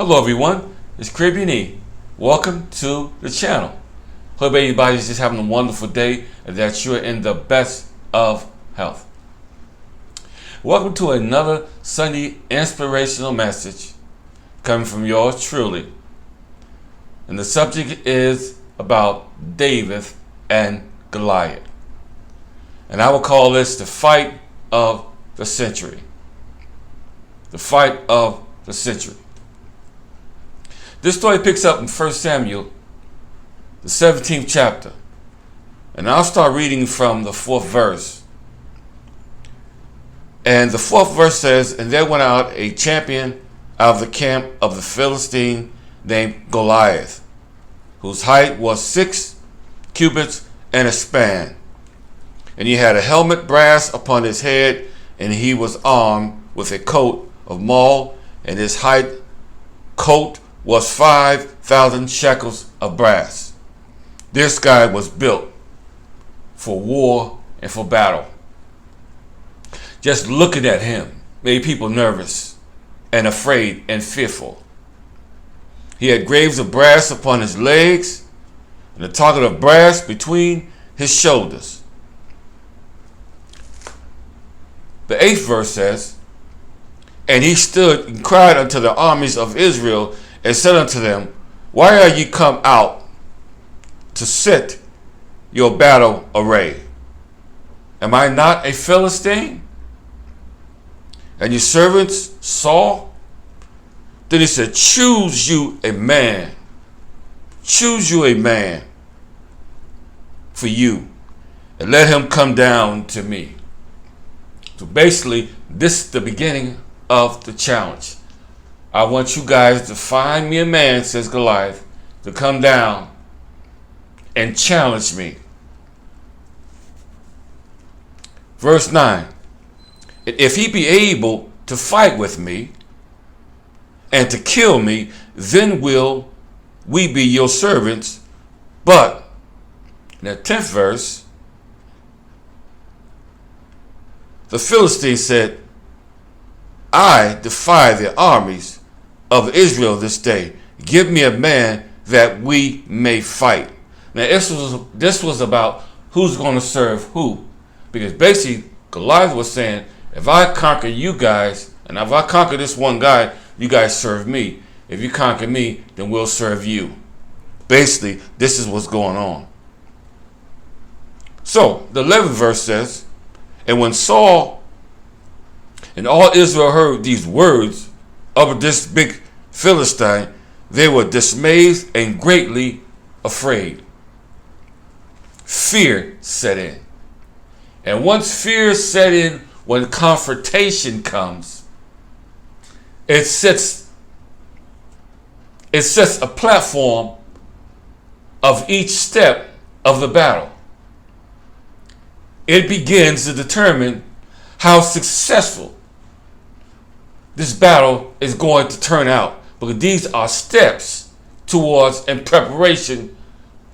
Hello everyone, it's Caribbean E. Welcome to the channel. Hope everybody's just having a wonderful day and that you're in the best of health. Welcome to another Sunday inspirational message coming from yours truly. And the subject is about David and Goliath. And I will call this the fight of the century. The fight of the century. This story picks up in 1 Samuel, the 17th chapter. And I'll start reading from the 4th verse. And the 4th verse says, "And there went out a champion out of the camp of the Philistine named Goliath, whose height was 6 cubits and a span. And he had a helmet brass upon his head, and he was armed with a coat of mail, and his coat was 5,000 shekels of brass." This guy was built for war and for battle. Just looking at him made people nervous and afraid and fearful. He had graves of brass upon his legs and a target of brass between his shoulders. The 8th verse says, "And he stood and cried unto the armies of Israel and said unto them, Why are ye come out to set your battle array? Am I not a Philistine? And your servants Saul?" Then he said, "Choose you a man. Choose you a man for you, and let him come down to me." So basically, this is the beginning of the challenge. I want you guys to find me a man, says Goliath, to come down and challenge me. Verse 9, "And if he be able to fight with me and to kill me, then will we be your servants. But," in the 10th verse, "the Philistine said, I defy the armies of Israel this day. Give me a man that we may fight." Now this was about who's going to serve who. Because basically Goliath was saying, if I conquer you guys, and if I conquer this one guy, you guys serve me. If you conquer me, then we'll serve you. Basically, this is what's going on. So the 11th verse says, "And when Saul and all Israel heard these words of this big Philistine, they were dismayed and greatly afraid." Fear set in. And once fear set in, when confrontation comes, it sets a platform of each step of the battle. It begins to determine how successful this battle is going to turn out, because these are steps towards in preparation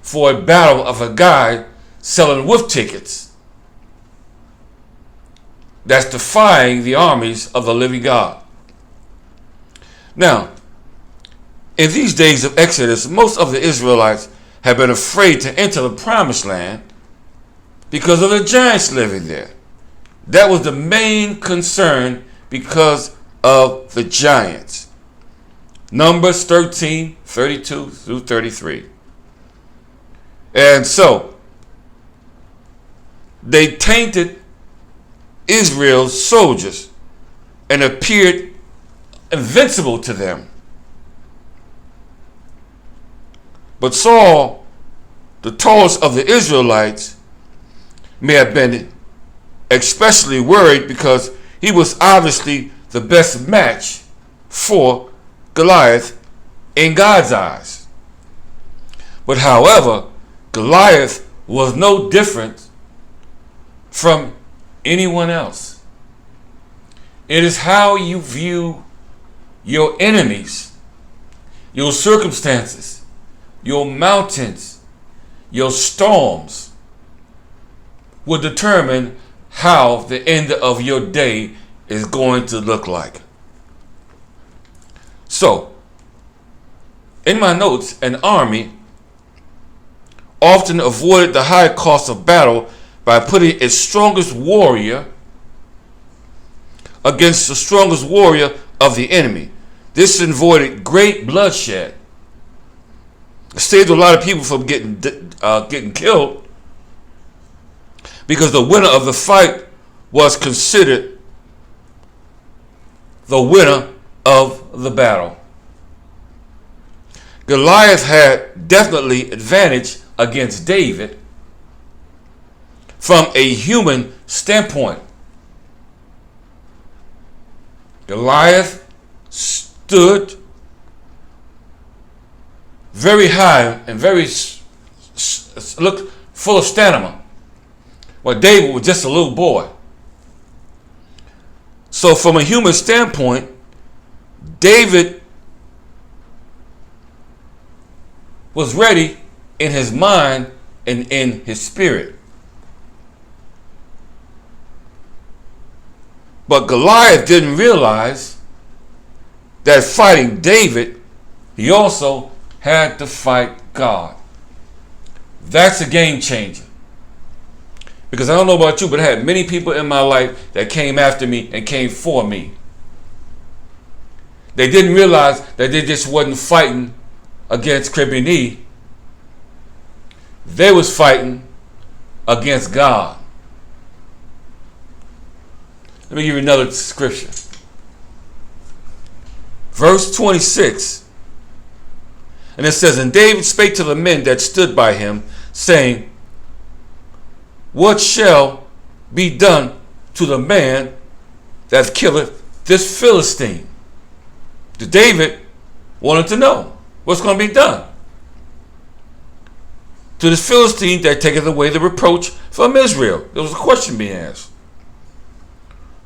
for a battle of a guy selling wolf tickets that's defying the armies of the living God. Now, in these days of Exodus, most of the Israelites have been afraid to enter the promised land because of the giants living there. That was the main concern, because of the giants. Numbers 13, 32 through 33. And so they tainted Israel's soldiers and appeared invincible to them. But Saul, the tallest of the Israelites, may have been especially worried because he was obviously the best match for Goliath in God's eyes. But however, Goliath was no different from anyone else. It is how you view your enemies, your circumstances, your mountains, your storms will determine how the end of your day is going to look like. So, in my notes, an army often avoided the high cost of battle by putting its strongest warrior against the strongest warrior of the enemy. This avoided great bloodshed. It saved a lot of people from getting killed, because the winner of the fight was considered the winner of the battle. Goliath had definitely advantage against David from a human standpoint. Goliath stood very high and looked full of stamina, while David was just a little boy. So from a human standpoint, David was ready in his mind and in his spirit. But Goliath didn't realize that fighting David, he also had to fight God. That's a game changer. Because I don't know about you, but I had many people in my life that came after me and came for me. They didn't realize that they just wasn't fighting against Kribini. They was fighting against God. Let me give you another scripture. Verse 26. And it says, And David spake to the men that stood by him, saying, What shall be done to the man that killeth this Philistine? David wanted to know what's going to be done to this Philistine that taketh away the reproach from Israel. There was a question being asked.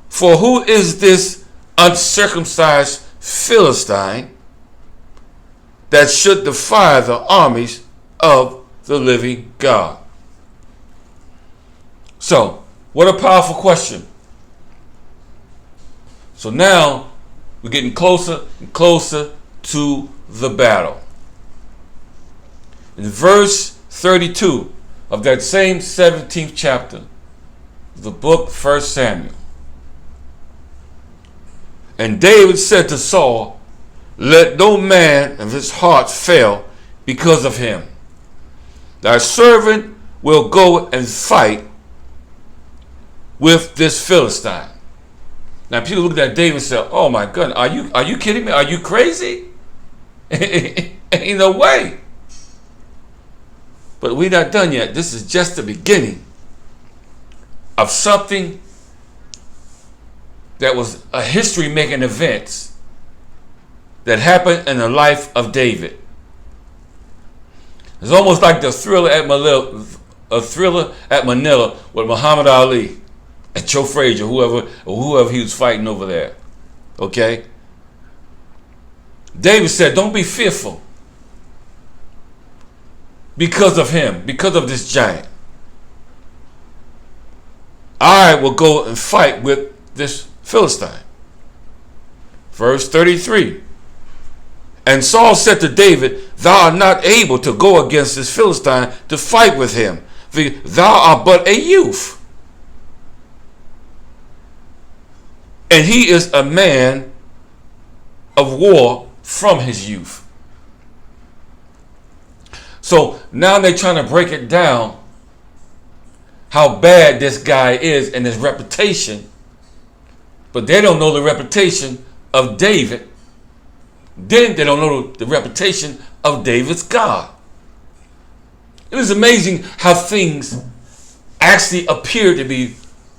For who is this uncircumcised Philistine that should defy the armies of the living God? So, what a powerful question. So now we're getting closer and closer to the battle. In verse 32 of that same 17th chapter of the book 1 Samuel. And David said to Saul, Let no man of his heart fail because of him. Thy servant will go and fight with this Philistine. Now people looked at David and said, Oh my goodness, are you kidding me? Are you crazy? Ain't no way. But we're not done yet. This is just the beginning of something that was a history-making event that happened in the life of David. It's almost like the thriller at Manila with Muhammad Ali and Joe Frazier, whoever he was fighting over there. Okay? David said, Don't be fearful because of him, because of this giant. I will go and fight with this Philistine. Verse 33. And Saul said to David, Thou art not able to go against this Philistine to fight with him, for thou art but a youth, and he is a man of war from his youth. So now they're trying to break it down how bad this guy is and his reputation, but they don't know the reputation of David. Then they don't know the reputation of David's God. It is amazing how things actually appear to be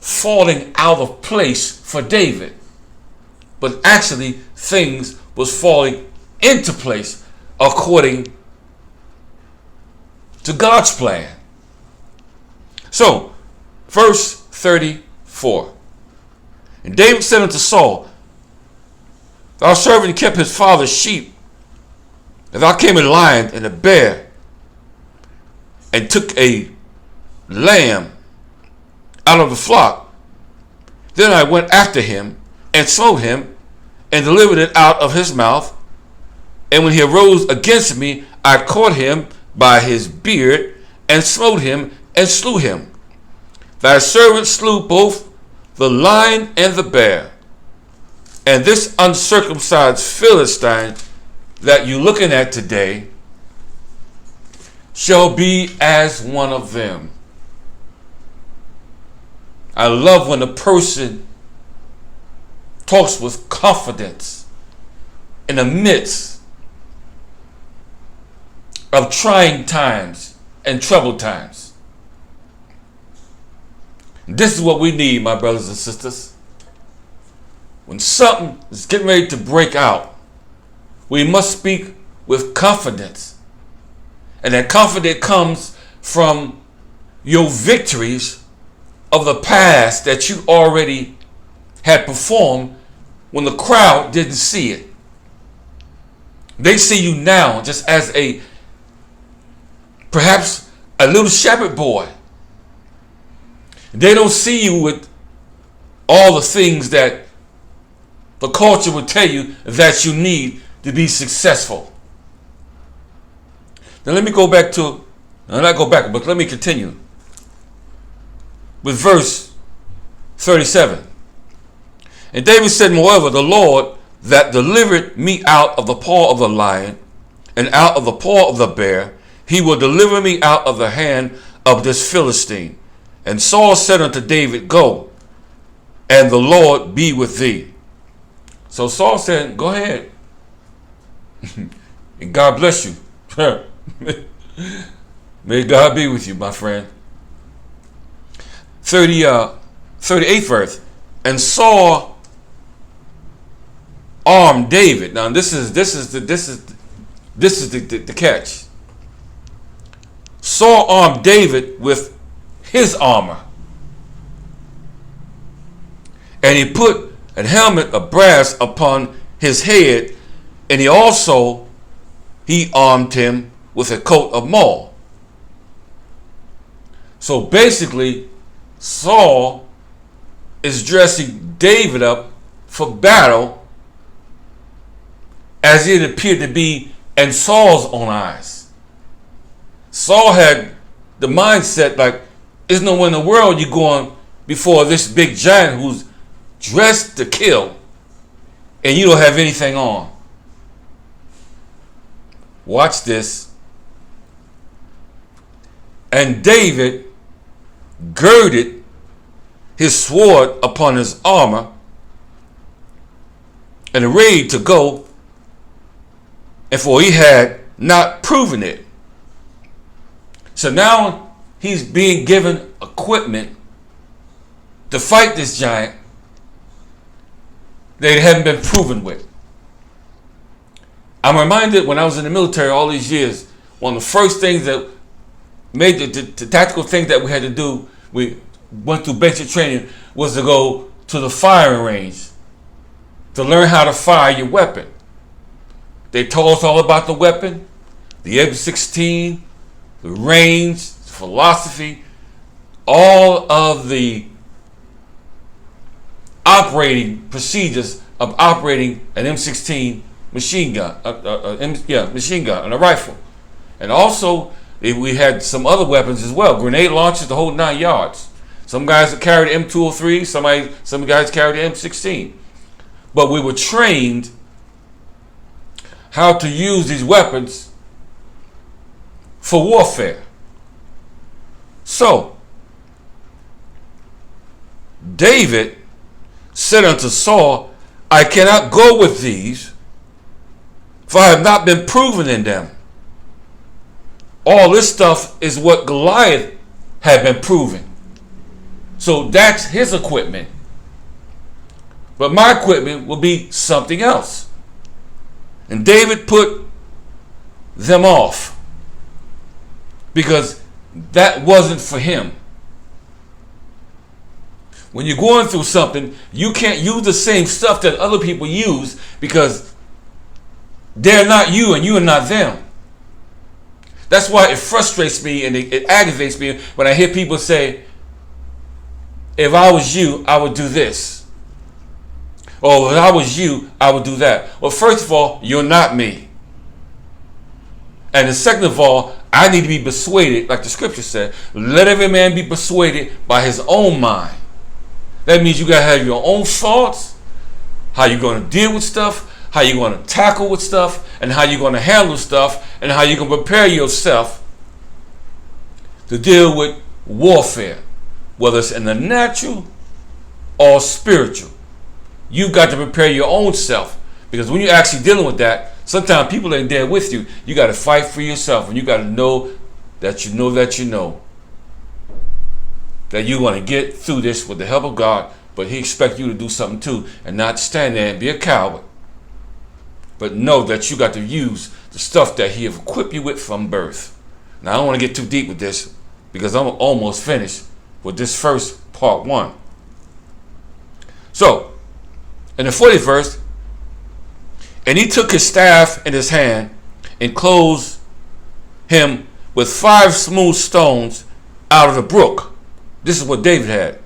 falling out of place for David, but actually things was falling into place according to God's plan. So, verse 34. And David said unto Saul, Thy servant kept his father's sheep, and thou came a lion and a bear, and took a lamb out of the flock. Then I went after him, and smote him, and delivered it out of his mouth. And when he arose against me, I caught him by his beard, and smote him, and slew him. Thy servant slew both the lion and the bear. And this uncircumcised Philistine that you're looking at today shall be as one of them. I love when a person talks with confidence in the midst of trying times and troubled times. This is what we need, my brothers and sisters. When something is getting ready to break out, we must speak with confidence. And that confidence comes from your victories of the past that you already had performed when the crowd didn't see it. They see you now just as perhaps a little shepherd boy. They don't see you with all the things that the culture would tell you that you need to be successful. Now let me go back to, but let me continue with verse 37. And David said, moreover, the Lord that delivered me out of the paw of the lion and out of the paw of the bear, he will deliver me out of the hand of this Philistine. And Saul said unto David, go, and the Lord be with thee. So Saul said, go ahead. And God bless you. May God be with you, my friend. 38th verse. And Saul armed David. Now this is the catch. Saul armed David with his armor, and he put a helmet of brass upon his head, and he armed him with a coat of mail. So basically, Saul is dressing David up for battle as it appeared to be in Saul's own eyes. Saul had the mindset like, there's nowhere in the world you're going before this big giant who's dressed to kill and you don't have anything on. Watch this. And David girded his sword upon his armor and arrayed to go, and for he had not proven it. So now he's being given equipment to fight this giant they hadn't been proven with. I'm reminded when I was in the military all these years, one of the first things that made the tactical things that we had to do, we went through basic training, was to go to the firing range to learn how to fire your weapon. They told us all about the weapon, the M16, the range, philosophy, all of the operating procedures of operating an M16 machine gun, machine gun and a rifle. And also we had some other weapons as well, grenade launchers, the whole 9 yards. Some guys carried the M203, some guys carried the M16. But we were trained how to use these weapons for warfare. So David said unto Saul, I cannot go with these, for I have not been proven in them. All this stuff is what Goliath had been proven. So that's his equipment. But my equipment will be something else. And David put them off because that wasn't for him. When you're going through something, you can't use the same stuff that other people use because they're not you and you are not them. That's why it frustrates me and it aggravates me when I hear people say, if I was you, I would do this. Or if I was you, I would do that. Well, first of all, you're not me. And the second of all, I need to be persuaded, like the scripture said, let every man be persuaded by his own mind. That means you got to have your own thoughts, how you're going to deal with stuff, how you're going to tackle with stuff, and how you're going to handle stuff, and how you're going to prepare yourself to deal with warfare, whether it's in the natural or spiritual. You've got to prepare your own self, because when you're actually dealing with that, sometimes people ain't there with you. You got to fight for yourself, and you got to know that you know that you know that you're going to get through this with the help of God. But He expects you to do something too, and not stand there and be a coward. But know that you got to use the stuff that He have equipped you with from birth. Now, I don't want to get too deep with this, because I'm almost finished with this first part 1. So, in the 40th verse, and he took his staff in his hand and clothed him with 5 smooth stones out of the brook. This is what David had.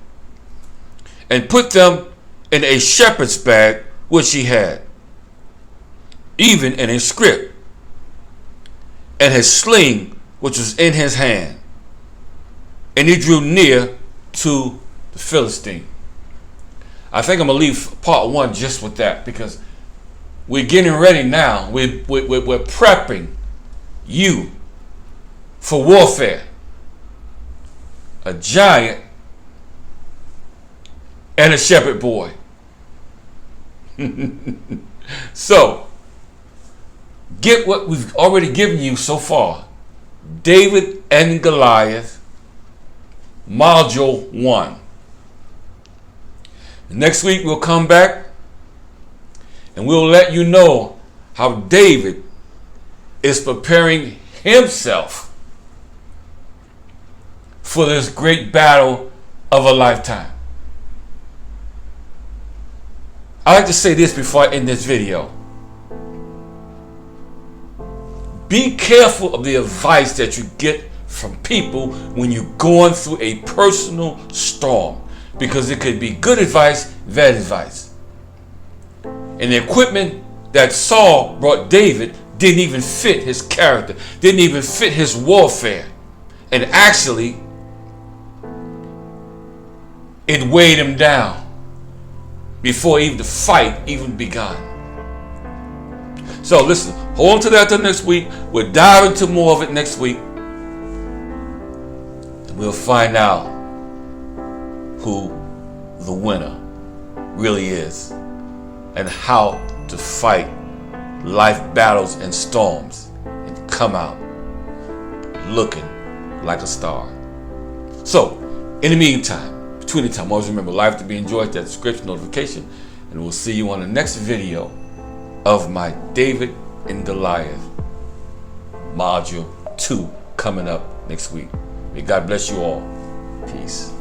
And put them in a shepherd's bag which he had, even in his scrip, and his sling which was in his hand. And he drew near to the Philistine. I think I'm going to leave part 1 just with that, because we're getting ready now. We're prepping you for warfare. A giant and a shepherd boy. So, get what we've already given you so far. David and Goliath, Module 1. Next week we'll come back and we'll let you know how David is preparing himself for this great battle of a lifetime. I like to say this before I end this video. Be careful of the advice that you get from people when you're going through a personal storm, because it could be good advice, bad advice. And the equipment that Saul brought David didn't even fit his character, didn't even fit his warfare. And actually, it weighed him down before even the fight even begun. So listen, hold on to that till next week. We'll dive into more of it next week. And we'll find out who the winner really is, and how to fight life battles and storms and come out looking like a star. So, in the meantime, between the time, always remember, life to be enjoyed, that subscription notification, and we'll see you on the next video of my David and Goliath Module 2 coming up next week. May God bless you all. Peace.